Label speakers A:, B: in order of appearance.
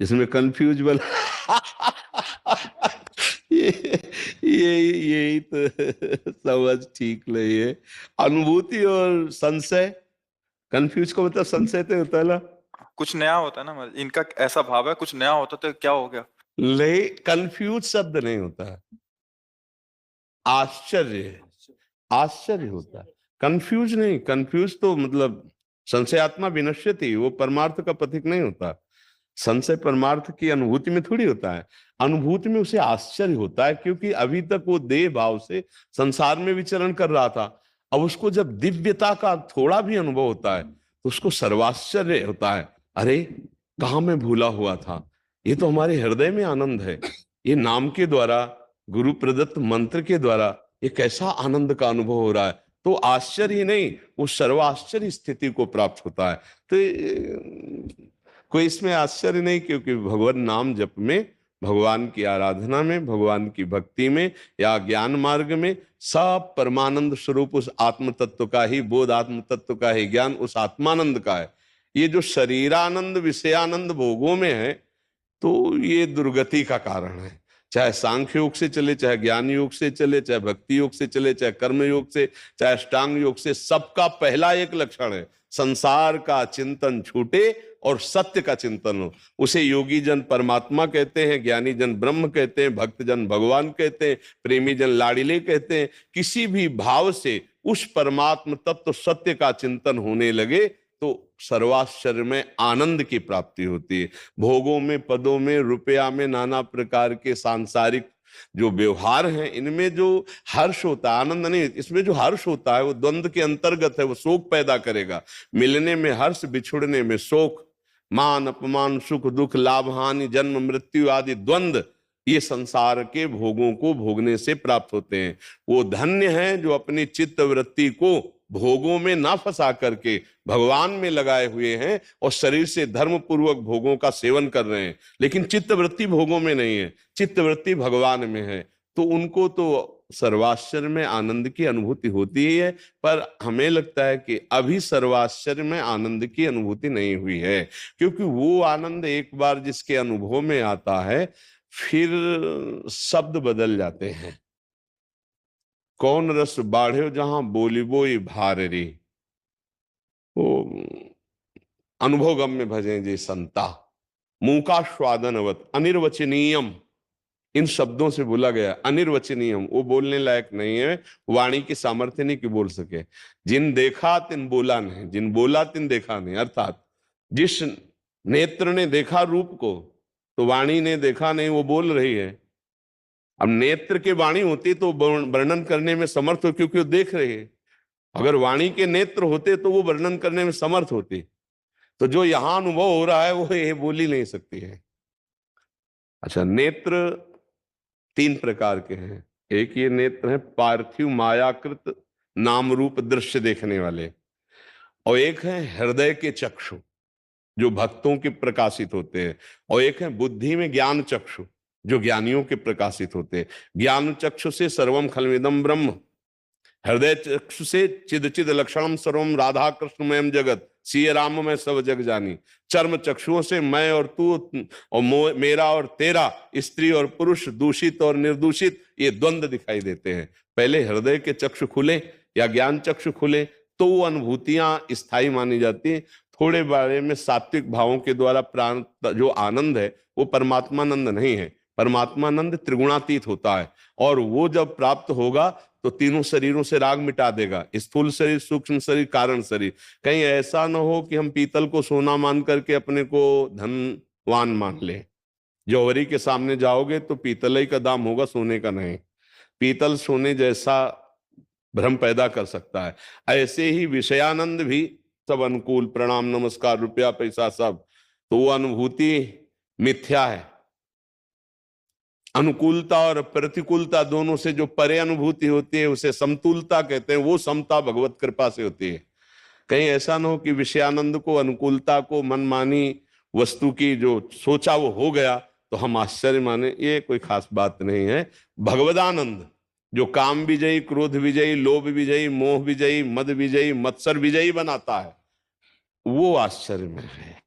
A: इसमें कंफ्यूज वाला यही तो समझ ठीक नहीं है। अनुभूति और संशय, कंफ्यूज का मतलब संशय तो होता है ना।
B: कुछ नया होता है ना, इनका ऐसा भाव है कुछ नया होता तो क्या हो गया।
A: ले कंफ्यूज शब्द नहीं होता है, आश्चर्य, आश्चर्य होता है। कंफ्यूज नहीं, कंफ्यूज तो मतलब संशयात्मा विनश्यति, वो परमार्थ का प्रतीक नहीं होता। संशय परमार्थ की अनुभूति में थोड़ी होता है। अनुभूति में उसे आश्चर्य होता है, क्योंकि अभी तक वो देह भाव से संसार में विचरण कर रहा था। अब उसको जब दिव्यता का थोड़ा भी अनुभव होता है तो उसको सर्वाश्चर्य होता है। अरे, कहाँ मैं भूला हुआ था, ये तो हमारे हृदय में आनंद है। ये नाम के द्वारा, गुरु प्रदत्त मंत्र के द्वारा ये कैसा आनंद का अनुभव हो रहा है। तो आश्चर्य ही नहीं, वो सर्वाश्चर्य स्थिति को प्राप्त होता है। तो कोई इसमें आश्चर्य नहीं, क्योंकि भगवान नाम जप में, भगवान की आराधना में, भगवान की भक्ति में या ज्ञान मार्ग में सब परमानंद स्वरूप उस आत्म तत्व का ही बोध, आत्म तत्व का ही ज्ञान उस आत्मानंद का है। ये जो शरीरानंद विषयानंद भोगों में है, तो ये दुर्गति का कारण है। चाहे सांख्य योग से चले, चाहे ज्ञान योग से चले, चाहे भक्ति योग से चले, चाहे कर्म योग से, चाहे अष्टांग योग से, सबका पहला एक लक्षण है, संसार का चिंतन छूटे और सत्य का चिंतन हो। उसे योगी जन परमात्मा कहते हैं, ज्ञानी जन ब्रह्म कहते हैं, भक्त जन भगवान कहते हैं, प्रेमी जन लाडिले कहते हैं। किसी भी भाव से उस परमात्म तत्व सत्य का चिंतन होने लगे तो सर्वाश्चर्य में आनंद की प्राप्ति होती है। भोगों में, पदों में, रुपया में, नाना प्रकार के सांसारिक जो व्यवहार हैं, इनमें जो हर्ष होता है, आनंद नहीं, इसमें जो हर्ष होता है वो द्वंद के अंतर्गत है, वो शोक पैदा करेगा। मिलने में हर्ष, बिछुड़ने में शोक, मान अपमान, सुख दुख, लाभ हानि, जन्म मृत्यु आदि द्वंद, ये संसार के भोगों को भोगने से प्राप्त होते हैं। वो धन्य हैं जो अपनी चित्त वृत्ति को भोगों में ना फंसा करके भगवान में लगाए हुए हैं और शरीर से धर्म पूर्वक भोगों का सेवन कर रहे हैं, लेकिन चित्त वृत्ति भोगों में नहीं है, चित्त वृत्ति भगवान में है। तो उनको तो सर्वाश्चर्य में आनंद की अनुभूति होती ही है। पर हमें लगता है कि अभी सर्वाश्चर्य में आनंद की अनुभूति नहीं हुई है, क्योंकि वो आनंद एक बार जिसके अनुभव में आता है, फिर शब्द बदल जाते हैं। कौन रस बाढ़े जहां बोली बोई भार रे, वो अनुभव गम में भजे जी संता, मुंह का स्वादनवत अनिर्वचनीयम, इन शब्दों से बोला गया। अनिर्वचनीयम, वो बोलने लायक नहीं है, वाणी की सामर्थ्य नहीं कि बोल सके। जिन देखा तिन बोला नहीं, जिन बोला तिन देखा नहीं, अर्थात जिस नेत्र ने देखा रूप को, तो वाणी ने देखा नहीं, वो बोल रही है। अब नेत्र के वाणी होती तो वर्णन करने में समर्थ हो, क्योंकि वो देख रहे हैं। अगर वाणी के नेत्र होते तो वो वर्णन करने में समर्थ होती। तो जो यहां अनुभव हो रहा है वो ये बोल ही नहीं सकती है। अच्छा, नेत्र तीन प्रकार के हैं। एक ये नेत्र है पार्थिव मायाकृत नाम रूप दृश्य देखने वाले, और एक है हृदय के चक्षु जो भक्तों के प्रकाशित होते हैं, और एक है बुद्धि में ज्ञान चक्षु जो ज्ञानियों के प्रकाशित होते हैं। ज्ञान चक्षु से सर्वम खलविदम ब्रह्म, हृदय चक्षु से चिद चिद लक्षणम सर्वम राधा कृष्णमयम जगत, सिय राम में सब जग जानी। चर्म चक्षुओं से मैं और तू और मेरा और तेरा, स्त्री और पुरुष, दूषित और निर्दूषित, ये द्वंद्व दिखाई देते हैं। पहले हृदय के चक्षु खुले या ज्ञान चक्षु खुले तो वो अनुभूतियां स्थायी मानी जाती हैं। थोड़े बारे में सात्विक भावों के द्वारा प्राण जो आनंद है वो परमात्मानंद नहीं है। परमात्मानंद त्रिगुणातीत होता है, और वो जब प्राप्त होगा तो तीनों शरीरों से राग मिटा देगा, स्थूल शरीर, सूक्ष्म शरीर, कारण शरीर। कहीं ऐसा ना हो कि हम पीतल को सोना मान करके अपने को धनवान मान ले। जौहरी के सामने जाओगे तो पीतल ही का दाम होगा, सोने का नहीं। पीतल सोने जैसा भ्रम पैदा कर सकता है। ऐसे ही विषयानंद भी सब अनुकूल, प्रणाम नमस्कार, रुपया पैसा सब, तो वो अनुभूति मिथ्या है। अनुकूलता और प्रतिकूलता दोनों से जो परे अनुभूति होती है उसे समतुलता कहते हैं। वो समता भगवत कृपा से होती है। कहीं ऐसा ना हो कि विषयानंद को, अनुकूलता को, मनमानी वस्तु की जो सोचा वो हो गया तो हम आश्चर्य माने, ये कोई खास बात नहीं है। भगवदानंद जो काम विजयी, क्रोध विजयी, लोभ विजयी, मोह विजयी, मद विजयी, मत्सर विजयी बनाता है, वो आश्चर्य में है।